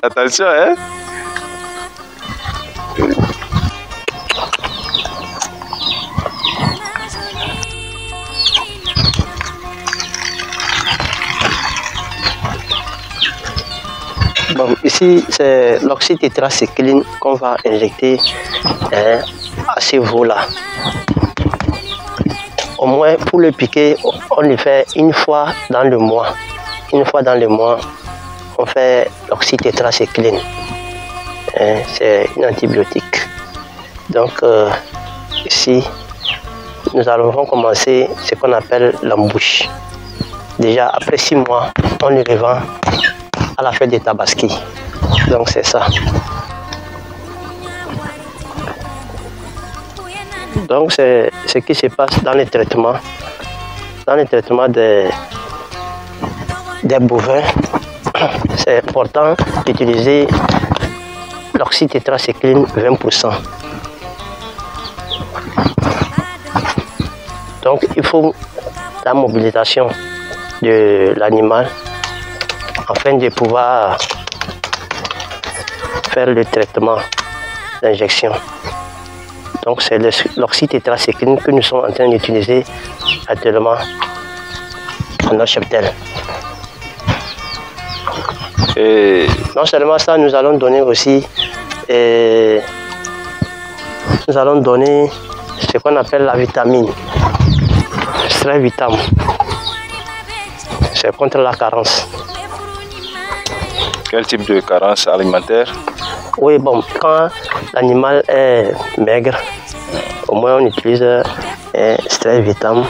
Attention, hein. Bon, ici, c'est l'oxyde tétracycline qu'on va injecter à ce veau-là. Au moins, pour le piquer, on le fait une fois dans le mois. Une fois dans le mois, on fait l'oxyde tétracycline. C'est une antibiotique. Donc, ici, nous allons commencer ce qu'on appelle l'embouche. Déjà, après 6 mois, on le revend à la fête des Tabaski. Donc, c'est ça. Donc, c'est ce qui se passe dans le traitement. Dans le traitement des bovins, c'est important d'utiliser l'oxyde tétracycline 20%. Donc, il faut la mobilisation de l'animal afin de pouvoir faire le traitement d'injection. Donc, c'est l'oxyde tétracycline que nous sommes en train d'utiliser actuellement dans notre cheptel. Et non seulement ça, nous allons donner aussi ce qu'on appelle la vitamine, Stray Vitam. C'est contre la carence. Quel type de carence alimentaire? Oui, bon, quand l'animal est maigre, au moins on utilise Stray Vitam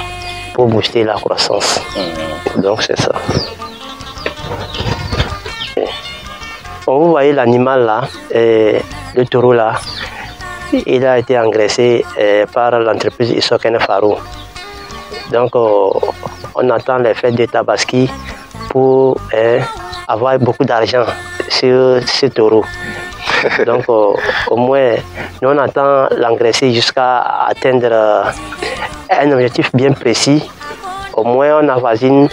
pour booster la croissance. Donc c'est ça. Bon, vous voyez l'animal là, le taureau là, il a été engraissé par l'entreprise Isoken Faro. Donc on attend les fêtes de Tabaski pour avoir beaucoup d'argent sur ce taureau. Donc au moins, nous on attend l'engraisser jusqu'à atteindre un objectif bien précis. Au moins on avoisine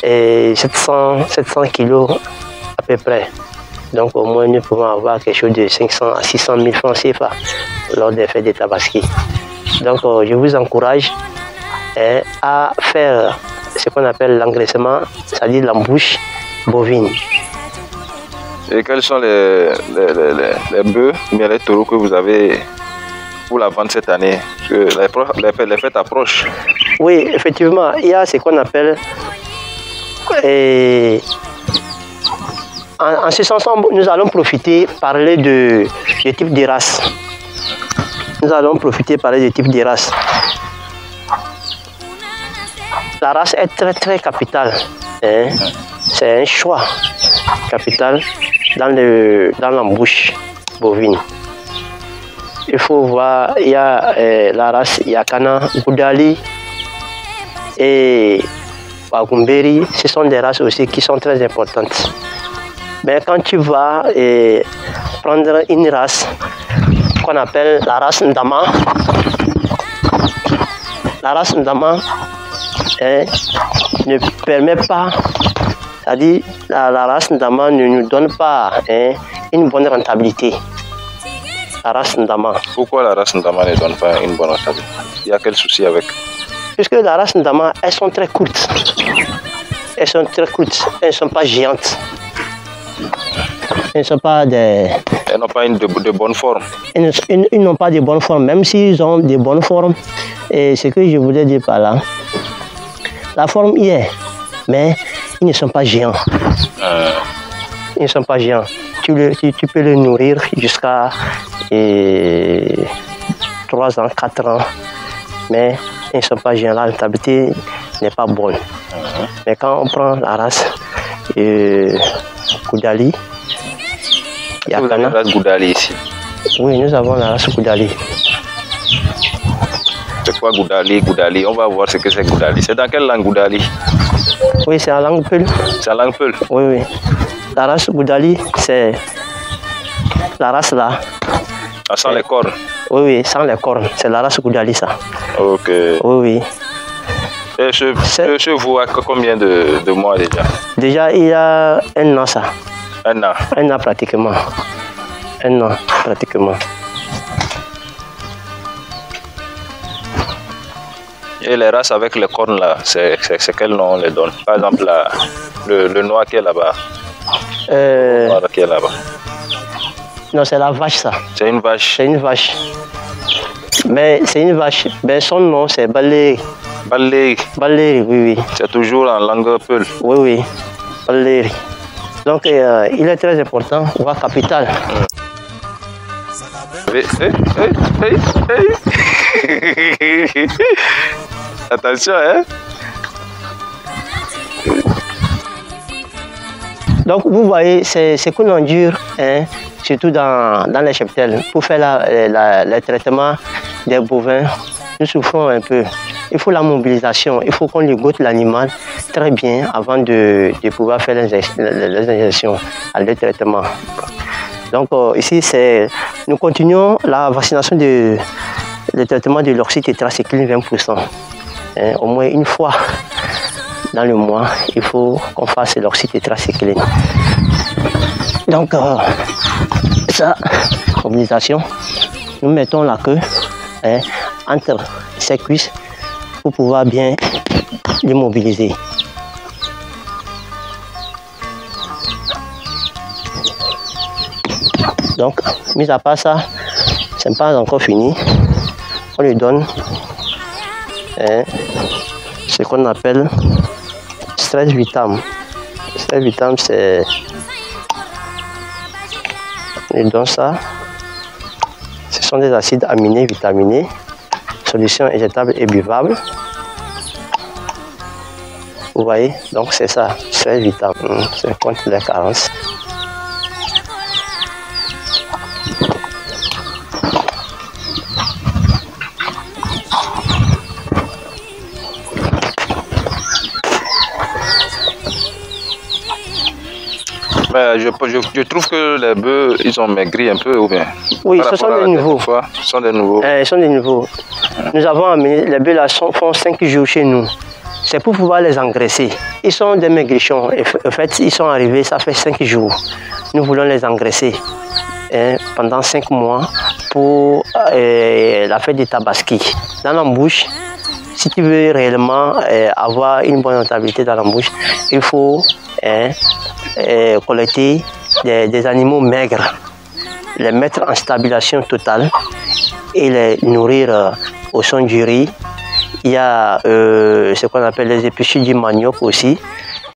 700 kilos à peu près. Donc au moins nous pouvons avoir quelque chose de 500 à 600 000 francs CFA lors des fêtes de Tabaski. Donc je vous encourage à faire ce qu'on appelle l'engraissement, c'est-à-dire l'embouche bovine. Et quels sont les bœufs, mais les taureaux que vous avez pour la vente cette année? Les fêtes approchent. Oui, effectivement, il y a ce qu'on appelle... En ce sens, nous allons profiter parler de type de race. Nous allons profiter parler de type de race. La race est très capitale. C'est un choix capital dans l'embouche bovine. Il faut voir, il y a la race Yakana, Goudali et Wagumberi. Ce sont des races aussi qui sont très importantes. Mais quand tu vas prendre une race qu'on appelle la race Ndama, la race Ndama ne permet pas, c'est-à-dire la race Ndama ne nous donne pas une bonne rentabilité. La race Ndama. Pourquoi la race Ndama ne donne pas une bonne rentabilité? Il y a quel souci avec? Puisque la race Ndama, elles sont très courtes. Elles sont très courtes, elles ne sont pas géantes. Elles ne sont pas des... Elles n'ont pas de bonne forme. Ils n'ont pas de bonne forme, même s'ils ont de bonnes formes. Et ce que je voulais dire par là, la forme y est, mais ils ne sont pas géants. Ils ne sont pas géants. Tu peux les nourrir jusqu'à 3 ans, 4 ans, mais ils ne sont pas géants. La rentabilité n'est pas bonne. Mais quand on prend la race Goudali, vous avez la race Goudali ici? Oui, nous avons la race Goudali. C'est quoi Goudali? On va voir ce que c'est Goudali. C'est dans quelle langue Goudali? Oui, c'est en langue Peul. C'est en langue Peul? Oui. La race Goudali, c'est la race là. Ah, sans les cornes? Oui, oui, sans les cornes. C'est la race Goudali, ça. Ok. Oui, oui. Et ce chevaux a combien de mois déjà? Déjà, il y a 1 an, ça. 1 an? 1 an pratiquement. 1 an pratiquement. Et les races avec les cornes là, c'est quel nom on les donne? Par exemple, le noir qui est là-bas. Le noir qui est là-bas. Non, c'est la vache, ça. C'est une vache? C'est une vache. Mais c'est une vache. Ben, son nom, c'est Baléri. Baléri? Baléri, oui, oui. C'est toujours en langue peul? Oui, oui. Baléri. Donc, il est très important, voire capital. Attention, hein? Donc, vous voyez, c'est ce qu'on endure, hein, surtout dans les cheptels. Pour faire le traitement des bovins, nous souffrons un peu. Il faut la mobilisation, il faut qu'on ligote l'animal très bien avant de pouvoir faire les injections, le traitement. Donc, ici, nous continuons la vaccination le traitement de l'oxytétracycline 20%. Hein, au moins une fois dans le mois, il faut qu'on fasse l'oxytétracycline. Donc, ça, mobilisation, nous mettons la queue, hein, entre ses cuisses pour pouvoir bien l'immobiliser. Donc, mis à part ça, c'est pas encore fini. On lui donne ce qu'on appelle stress vitam. Stress vitam, c'est... On lui donne ça. Ce sont des acides aminés, vitaminés, solution injectable et buvable. Vous voyez, donc c'est ça, stress vitam. C'est contre les carences. Mais je trouve que les bœufs, ils ont maigri un peu, ou bien? Oui, ce sont des nouveaux. Ce sont des nouveaux. Ce sont des nouveaux. Nous avons amené, les bœufs là font 5 jours chez nous. C'est pour pouvoir les engraisser. Ils sont des maigrichons. En fait, ils sont arrivés, ça fait 5 jours. Nous voulons les engraisser pendant 5 mois pour la fête du tabaski. Dans la bouche, si tu veux réellement avoir une bonne rentabilité dans la bouche, il faut collecter des animaux maigres, les mettre en stabilisation totale et les nourrir au son du riz. Il y a ce qu'on appelle les épluchures du manioc aussi.